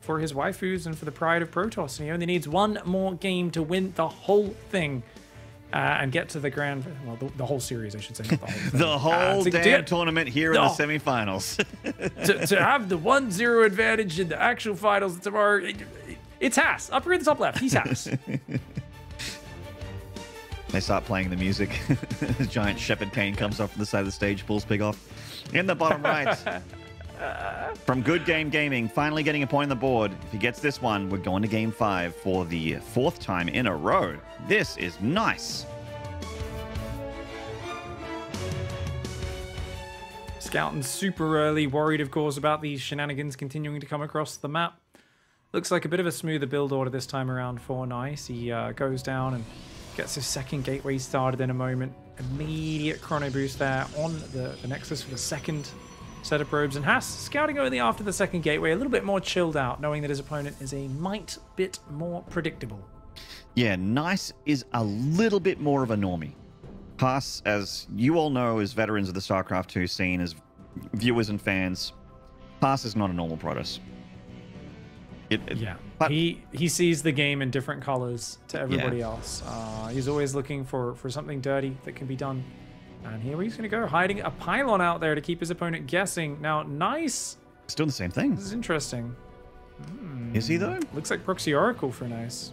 for his waifus and for the pride of Protoss. And he only needs one more game to win the whole thing and get to the grand... Well, the whole series, I should say. Not the whole thing. The whole damn tournament here in the semifinals. to have the 1-0 advantage in the actual finals tomorrow. It's Haas. Up here in the top left. He's Haas. They start playing the music. Giant shepherd cane comes off from the side of the stage, pulls pig off. In the bottom right, from Good Game Gaming, finally getting a point on the board. If he gets this one, we're going to Game 5 for the 4th time in a row. This is nice. Scouting super early, worried, of course, about these shenanigans continuing to come across the map. Looks like a bit of a smoother build order this time around for Nice. He goes down and gets his second gateway started in a moment. Immediate chrono boost there on the Nexus for the second set of probes. And Haas scouting only after the second gateway, a little bit more chilled out, knowing that his opponent is a mite bit more predictable. Yeah, Nice is a little bit more of a normie. Haas, as you all know, as veterans of the StarCraft 2 scene, as viewers and fans, Haas is not a normal Protoss. But he sees the game in different colors to everybody else. He's always looking for something dirty that can be done. And here he's going to go, hiding a pylon out there to keep his opponent guessing. Now, Nice. Still the same thing. This is interesting. Is he, though? Looks like Proxy Oracle for Nice.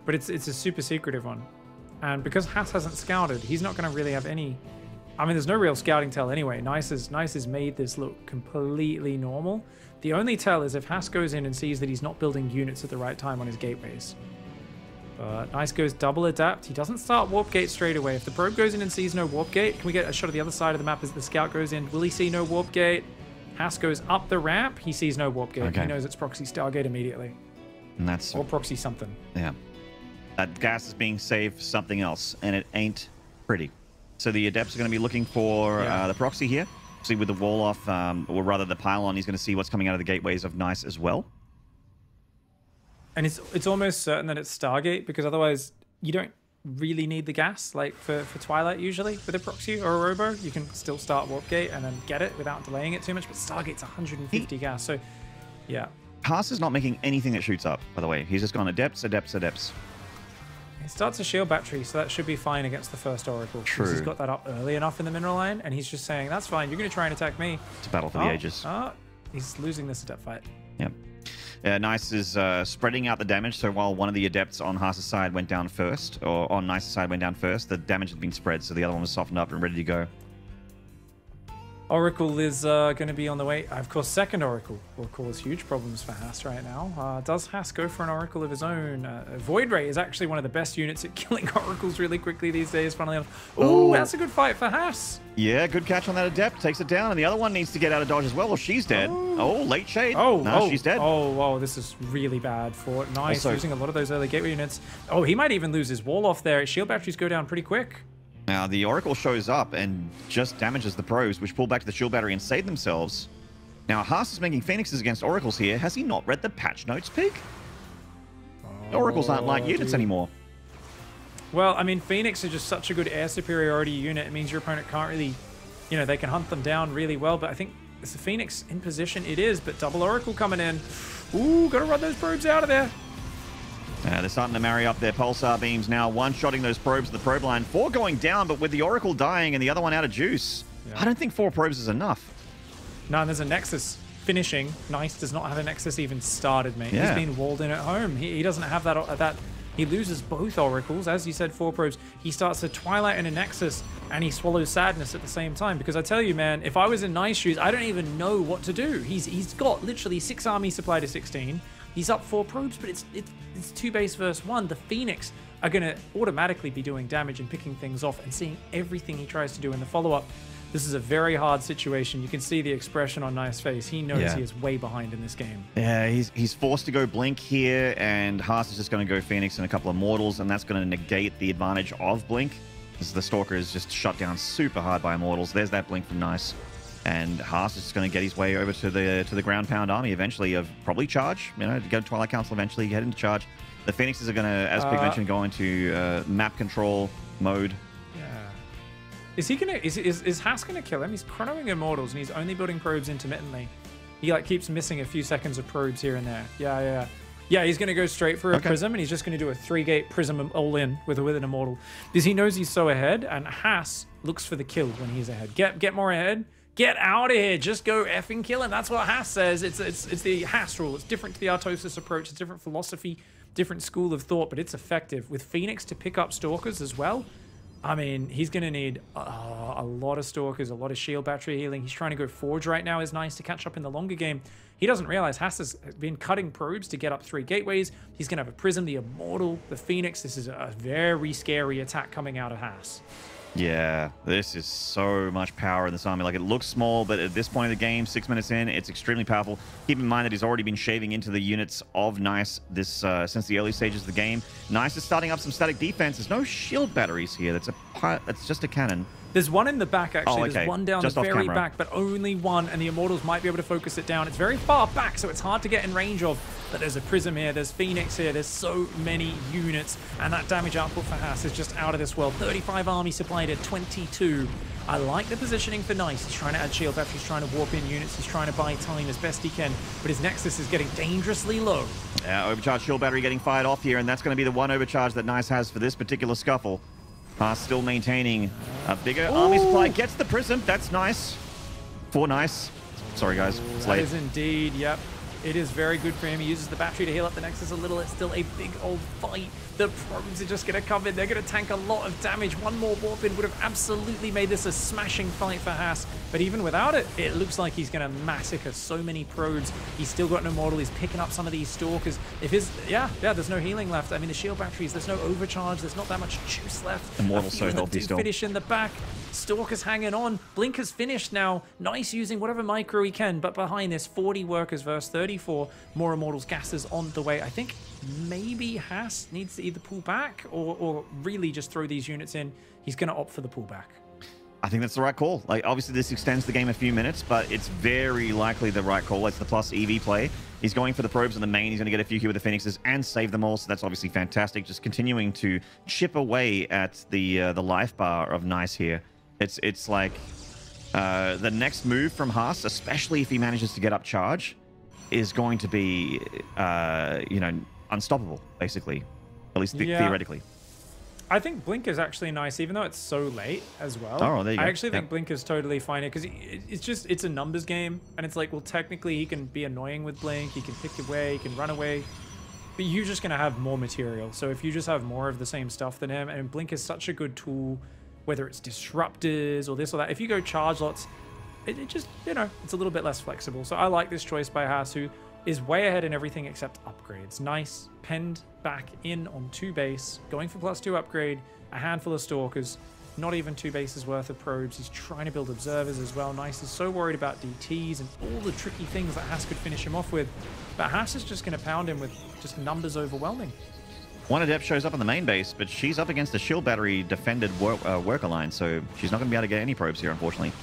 But it's a super secretive one. And because Haas hasn't scouted, he's not going to really have any... I mean, there's no real scouting tell anyway. Nice has made this look completely normal. The only tell is if Haas goes in and sees that he's not building units at the right time on his gateways. But Nice goes double adapt. He doesn't start warp gate straight away. If the probe goes in and sees no warp gate, can we get a shot of the other side of the map as the scout goes in? Will he see no warp gate? Haas goes up the ramp. He sees no warp gate. Okay. He knows it's proxy Stargate immediately. And that's... Or proxy something. Yeah. That gas is being saved for something else, and it ain't pretty. So the Adepts are going to be looking for the proxy here. See, with the wall off, or rather the pylon, he's going to see what's coming out of the gateways of Nice as well. And it's almost certain that it's Stargate, because otherwise you don't really need the gas, like for Twilight usually. With a proxy or a robo, you can still start warp gate and then get it without delaying it too much, but Stargate's 150 gas, so yeah. Haas is not making anything that shoots up, by the way. He's just gone adepts, adepts, adepts. He starts a shield battery, so that should be fine against the first Oracle. True. He's got that up early enough in the mineral line, and he's just saying, that's fine, you're going to try and attack me. It's a battle for the ages. He's losing this adept fight. Yep. Nice is spreading out the damage, so while one of the adepts on Haas's side went down first, or on Nice's side went down first, the damage had been spread, so the other one was softened up and ready to go. Oracle is going to be on the way. Of course, second Oracle will cause huge problems for Haas right now. Does Haas go for an Oracle of his own? Void Ray is actually one of the best units at killing Oracles really quickly these days, funnily enough. Oh, that's a good fight for Haas. Yeah, good catch on that adept. Takes it down, and the other one needs to get out of dodge as well, or she's dead. Oh, late shade. No, she's dead. Oh, this is really bad for Nice, losing a lot of those early gateway units. Oh, he might even lose his wall off there. Shield batteries go down pretty quick. Now, the Oracle shows up and just damages the probes, which pull back to the shield battery and save themselves. Now, Haas is making Phoenixes against Oracles here. Has he not read the patch notes, Pig? Oracles aren't light units anymore. Well, I mean, Phoenix is just such a good air superiority unit. It means your opponent can't really, they can hunt them down really well. But I think it's the Phoenix in position. It is, but double Oracle coming in. Ooh, got to run those probes out of there. They're starting to marry up their pulsar beams now, one-shotting those probes in the probe line. 4 going down, but with the Oracle dying and the other one out of juice, I don't think 4 probes is enough. No, and there's a Nexus finishing. Nice does not have a Nexus even started, mate. Yeah. He's been walled in at home. He doesn't have that. He loses both Oracles. As you said, 4 probes. He starts a Twilight and a Nexus, and he swallows Sadness at the same time. Because I tell you, man, if I was in Nice shoes, I don't even know what to do. He's got literally 6 army supply to 16. He's up 4 probes, but it's 2 base versus 1. The Phoenix are going to automatically be doing damage and picking things off and seeing everything he tries to do in the follow-up. This is a very hard situation. You can see the expression on Nice's face. He knows he is way behind in this game. Yeah, he's forced to go Blink here, and Haas is just going to go Phoenix and a couple of Mortals, and that's going to negate the advantage of Blink, because the Stalker is just shut down super hard by Immortals. There's that Blink from Nice. And Haas is going to get his way over to the ground pound army eventually, of probably charge, to get a Twilight Council eventually, get into charge. The Phoenixes are going to, as Pig mentioned, go into map control mode. Yeah. Is he gonna? Is Haas gonna kill him? He's chronoing Immortals and he's only building probes intermittently. He keeps missing a few seconds of probes here and there. Yeah, he's gonna go straight for a Prism, and he's just gonna do a 3-gate Prism all in with an Immortal, because he knows he's so ahead. And Haas looks for the kill when he's ahead. Get more ahead. Get out of here. Just go effing kill him. That's what Haas says. It's the Haas rule. It's different to the Artosis approach. It's different philosophy, different school of thought, but it's effective. With Phoenix to pick up Stalkers as well, I mean, he's going to need a lot of Stalkers, a lot of shield battery healing. He's trying to go Forge right now. Is nice to catch up in the longer game. He doesn't realize Haas has been cutting probes to get up 3 gateways. He's going to have a Prism, the Immortal, the Phoenix. This is a very scary attack coming out of Haas. Yeah, this is so much power in this army. It looks small, but at this point in the game, 6 minutes in, it's extremely powerful. Keep in mind that he's already been shaving into the units of Nice this since the early stages of the game. Nice is starting up some static defense. There's no shield batteries here. That's just a cannon. There's one in the back, actually. Oh, okay. There's one down just the very camera. back, but only one, and the Immortals might be able to focus it down. It's very far back, so it's hard to get in range of. But there's a Prism here, there's Phoenix here, there's so many units, and that damage output for Haas is just out of this world. 35 army supply to 22. I like the positioning for Nice. He's trying to add shield batteries, he's trying to warp in units, he's trying to buy time as best he can, but his Nexus is getting dangerously low. Yeah, overcharged shield battery getting fired off here, and that's going to be the one overcharge that Nice has for this particular scuffle. Haas still maintaining a bigger army supply. Gets the Prism. That's nice. For Nice. Sorry, guys. It's late. That is indeed, yep. It is very good for him. He uses the battery to heal up the Nexus a little. It's still a big old fight. The probes are just going to come in. They're going to tank a lot of damage. One more warp in would have absolutely made this a smashing fight for Haas. But even without it, it looks like he's going to massacre so many probes. He's still got an Immortal. He's picking up some of these Stalkers. If his, there's no healing left. I mean, the shield batteries, there's no overcharge. There's not that much juice left. Immortal's so healthy still. Finish in the back. Stalker's hanging on. Blinker's finished now. Nice using whatever micro he can. But behind this, 40 workers versus 34. More Immortals. Gases on the way. I think maybe Haas needs to either pull back or really just throw these units in. He's going to opt for the pullback. I think that's the right call. Like, obviously, this extends the game a few minutes, but it's very likely the right call. It's the plus EV play. He's going for the probes in the main. He's going to get a few here with the Phoenixes and save them all, so that's obviously fantastic. Just continuing to chip away at the life bar of Nice here. It's like the next move from Haas, especially if he manages to get up charge, is going to be, you know, unstoppable, basically, at least theoretically. I think Blink is actually nice, even though it's so late as well. Oh, there you go. I actually think Blink is totally fine because it's a numbers game, and it's like, well, technically he can be annoying with Blink, he can pick away, he can run away, but you're just gonna have more material. So if you just have more of the same stuff than him, and Blink is such a good tool, whether it's disruptors or this or that. If you go charge lots, it just, you know, it's a little bit less flexible. So I like this choice by Haas, who is way ahead in everything except upgrades. Nice, penned back in on 2 base, going for +2 upgrade, a handful of Stalkers, not even 2 bases worth of probes. He's trying to build observers as well. Nice is so worried about DTs and all the tricky things that Haas could finish him off with. But Haas is just going to pound him with just numbers overwhelming. One Adept shows up on the main base, but she's up against a shield battery defended worker line, so she's not going to be able to get any probes here, unfortunately.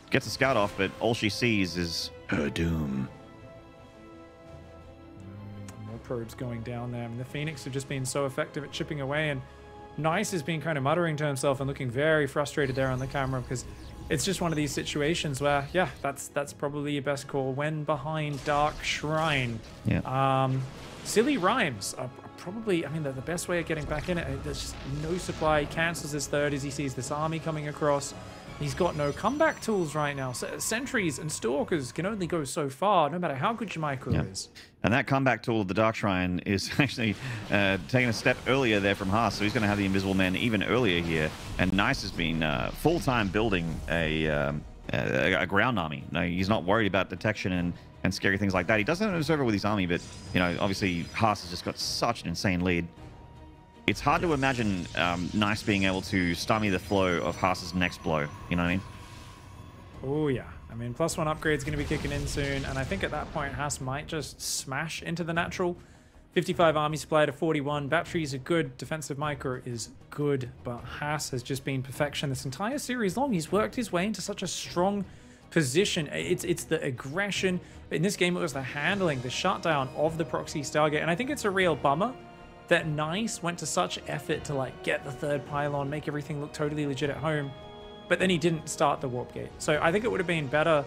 Gets a scout off, but all she sees is her doom. More probes going down there. I mean, the Phoenix have just been so effective at chipping away, and Nice has been kind of muttering to himself and looking very frustrated there on the camera, because it's just one of these situations where, yeah, that's probably your best call when behind Dark Shrine. Yeah. Silly Rhymes are probably, I mean, they're the best way of getting back in it. There's just no supply. He cancels his third as he sees this army coming across. He's got no comeback tools right now. So sentries and stalkers can only go so far, no matter how good your micro is. And that comeback tool of the Dark Shrine is actually taking a step earlier there from Haas, so he's going to have the Invisible Men even earlier here. And Nice has been full-time building a ground army. No, he's not worried about detection and scary things like that. He does have an observer with his army, but, you know, obviously Haas has just got such an insane lead. It's hard to imagine Nice being able to stymie the flow of Haas's next blow. You know what I mean? Oh, yeah. I mean, +1 upgrade's going to be kicking in soon, and I think at that point, Haas might just smash into the natural. 55 army supply to 41. Batteries are good. Defensive micro is good, but Haas has just been perfection this entire series long. He's worked his way into such a strong position. It's the aggression. In this game, it was the handling, the shutdown of the proxy Stargate, and I think it's a real bummer that Nice went to such effort to, like, get the third pylon, make everything look totally legit at home, but then he didn't start the warp gate. So I think it would have been better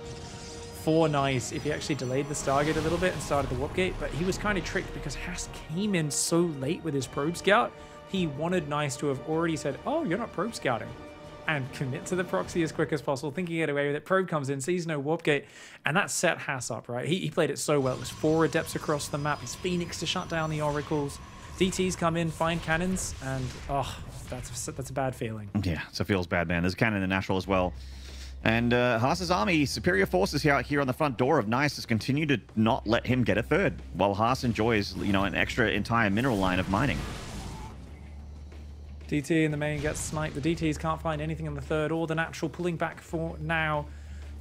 for Nice if he actually delayed the Stargate a little bit and started the warp gate, but he was kind of tricked because Haas came in so late with his probe scout. He wanted Nice to have already said, oh, you're not probe scouting, and commit to the proxy as quick as possible, thinking get away with it. Probe comes in, sees no warp gate, and that set Haas up, right? He played it so well. It was 4 Adepts across the map, his Phoenix to shut down the Oracles. DTs come in, find cannons, and oh, that's a bad feeling. Yeah, so it feels bad, man. There's a cannon in the natural as well. And Haas's army, superior forces here on the front door of Nice has continued to not let him get a third, while Haas enjoys, you know, an extra entire mineral line of mining. DT in the main gets sniped. The DTs can't find anything in the third or the natural, pulling back for now.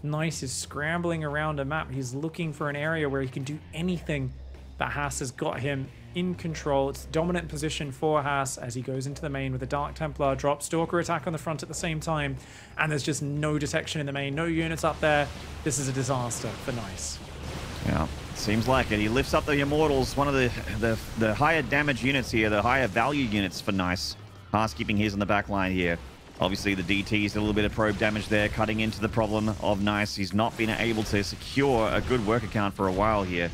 Nice is scrambling around a map. He's looking for an area where he can do anything, but Haas has got him in control. It's dominant position for Haas as he goes into the main with the Dark Templar drop. Stalker attack on the front at the same time, and there's just no detection in the main. No units up there. This is a disaster for Nice. Yeah, seems like it. He lifts up the Immortals, one of the higher damage units here, the higher value units for Nice. Haas keeping his on the back line here. Obviously, the DT's a little bit of probe damage there, cutting into the problem of Nice. He's not been able to secure a good work account for a while here.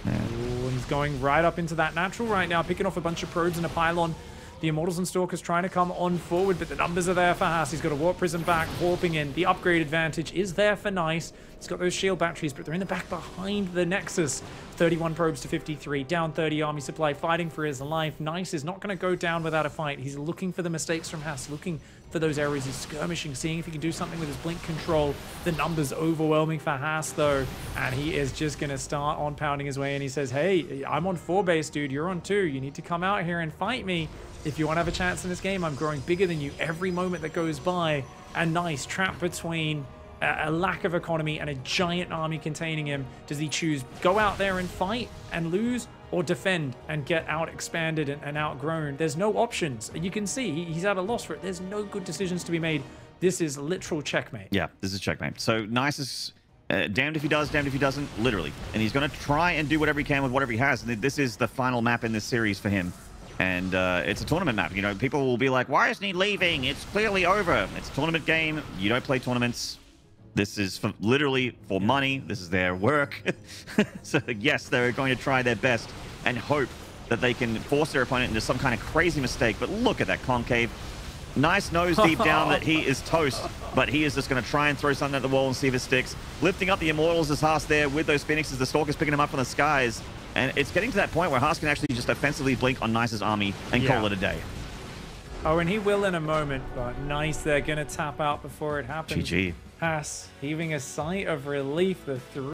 Ooh, and he's going right up into that natural right now, picking off a bunch of probes and a pylon. The Immortals and Stalkers trying to come on forward, but the numbers are there for Haas. He's got a Warp Prism back, warping in. The upgrade advantage is there for Nice. He's got those shield batteries, but they're in the back behind the Nexus. 31 probes to 53, down 30 army supply, fighting for his life. Nice is not going to go down without a fight. He's looking for the mistakes from Haas, looking for those areas. He's skirmishing, seeing if he can do something with his blink control. The numbers overwhelming for Haas, though, and he is just going to start on pounding his way in. He says, hey, I'm on 4 base, dude. You're on 2. You need to come out here and fight me. If you want to have a chance in this game, I'm growing bigger than you every moment that goes by. And Nice trapped between a lack of economy and a giant army containing him, does he choose go out there and fight and lose, or defend and get out expanded and outgrown? There's no options. You can see he's at a loss for it. There's no good decisions to be made. This is literal checkmate. Yeah, this is checkmate. So Nice is damned if he does, damned if he doesn't, literally. And he's going to try and do whatever he can with whatever he has. And this is the final map in this series for him. And it's a tournament map. You know, people will be like, why isn't he leaving? It's clearly over. It's a tournament game. You don't play tournaments. This is literally for money. This is their work. So yes, they're going to try their best and hope that they can force their opponent into some kind of crazy mistake. But look at that concave. Nice knows deep down that he is toast, but he is just going to try and throw something at the wall and see if it sticks. Lifting up the Immortals as Haas there with those Phoenixes. The Stalker's picking him up from the skies. And it's getting to that point where Haas can actually just offensively blink on Nice's army and call it a day. Oh, and he will in a moment, but Nice, they're going to tap out before it happens. GG. Haas heaving a sigh of relief. The